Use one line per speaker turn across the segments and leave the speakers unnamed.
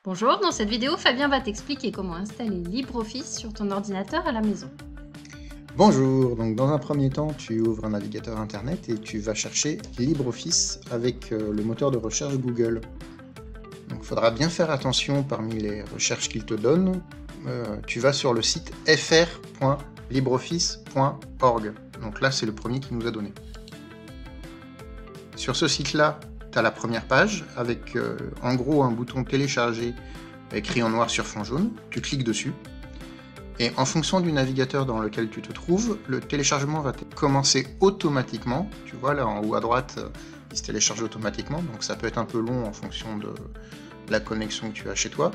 Bonjour, dans cette vidéo, Fabien va t'expliquer comment installer LibreOffice sur ton ordinateur à la maison.
Bonjour, donc dans un premier temps, tu ouvres un navigateur internet et tu vas chercher LibreOffice avec le moteur de recherche Google. Donc il faudra bien faire attention parmi les recherches qu'il te donne. Tu vas sur le site fr.libreoffice.org. Donc là, c'est le premier qu'il nous a donné. Sur ce site-là, tu as la première page avec en gros un bouton télécharger écrit en noir sur fond jaune. Tu cliques dessus. Et en fonction du navigateur dans lequel tu te trouves, le téléchargement va commencer automatiquement. Tu vois là en haut à droite, il se télécharge automatiquement, donc ça peut être un peu long en fonction de la connexion que tu as chez toi.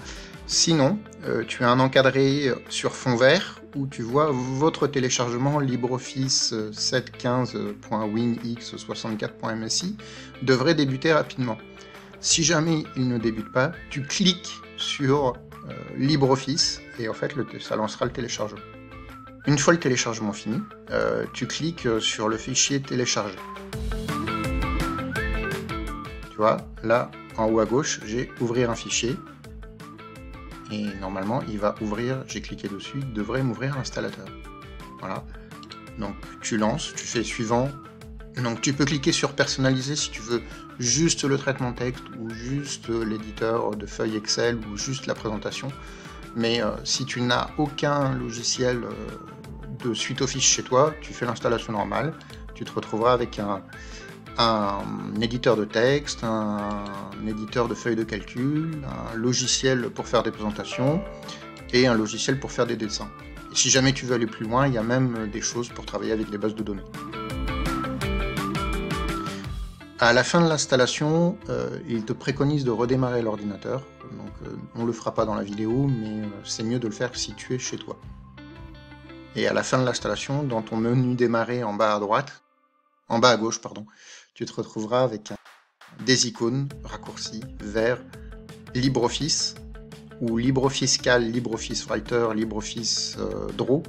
Sinon, tu as un encadré sur fond vert où tu vois votre téléchargement LibreOffice 7.15.winx64.msi devrait débuter rapidement. Si jamais il ne débute pas, tu cliques sur LibreOffice et en fait ça lancera le téléchargement. Une fois le téléchargement fini, tu cliques sur le fichier télécharger. Tu vois, là en haut à gauche, j'ai ouvrir un fichier et normalement il va ouvrir, j'ai cliqué dessus, il devrait m'ouvrir l'installateur. Voilà, donc tu lances, tu fais suivant. Donc tu peux cliquer sur personnaliser si tu veux juste le traitement de texte ou juste l'éditeur de feuilles Excel ou juste la présentation. Mais si tu n'as aucun logiciel de suite Office chez toi, tu fais l'installation normale. Tu te retrouveras avec un éditeur de texte, un éditeur de feuilles de calcul, un logiciel pour faire des présentations et un logiciel pour faire des dessins. Et si jamais tu veux aller plus loin, il y a même des choses pour travailler avec des bases de données. À la fin de l'installation, il te préconise de redémarrer l'ordinateur. Donc, on ne le fera pas dans la vidéo, mais c'est mieux de le faire si tu es chez toi. Et à la fin de l'installation, dans ton menu démarrer en bas à droite, en bas à gauche, pardon, tu te retrouveras avec des icônes raccourcies vers LibreOffice ou LibreOffice Cal, LibreOffice Writer, LibreOffice Draw,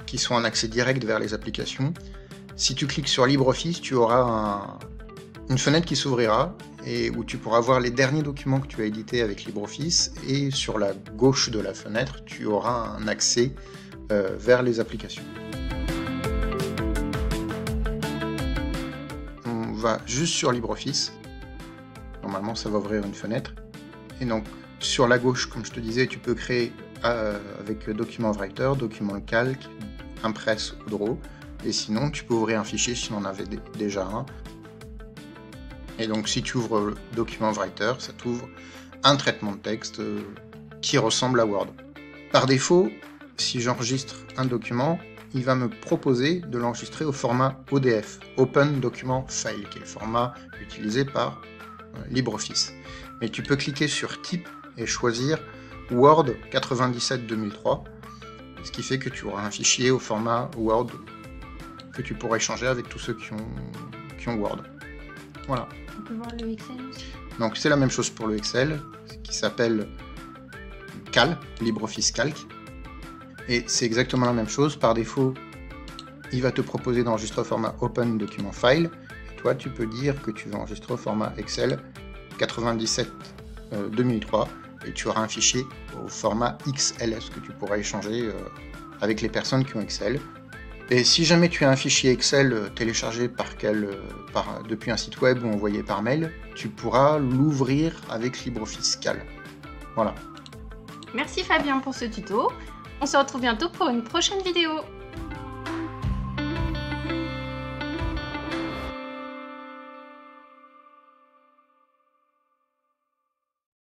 qui sont en accès direct vers les applications. Si tu cliques sur LibreOffice, tu auras une fenêtre qui s'ouvrira et où tu pourras voir les derniers documents que tu as édités avec LibreOffice, et sur la gauche de la fenêtre, tu auras un accès vers les applications. On va juste sur LibreOffice. Normalement, ça va ouvrir une fenêtre. Et donc, sur la gauche, comme je te disais, tu peux créer avec document Writer, document calque, Impress ou Draw. Et sinon, tu peux ouvrir un fichier si on en avait déjà un. Et donc, si tu ouvres le document Writer, ça t'ouvre un traitement de texte qui ressemble à Word. Par défaut, si j'enregistre un document, il va me proposer de l'enregistrer au format ODF, Open Document File, qui est le format utilisé par LibreOffice. Mais tu peux cliquer sur Type et choisir Word 97-2003, ce qui fait que tu auras un fichier au format Word que tu pourras échanger avec tous ceux qui ont Word. Voilà.
On peut voir le Excel aussi.
Donc c'est la même chose pour le Excel, qui s'appelle Cal, LibreOffice Calc. Et c'est exactement la même chose. Par défaut, il va te proposer d'enregistrer au format Open Document File. Et toi, tu peux dire que tu veux enregistrer au format Excel 97-2003. Et tu auras un fichier au format XLS que tu pourras échanger avec les personnes qui ont Excel. Et si jamais tu as un fichier Excel téléchargé depuis un site web ou envoyé par mail, tu pourras l'ouvrir avec LibreOffice Cal. Voilà.
Merci Fabien pour ce tuto. On se retrouve bientôt pour une prochaine vidéo.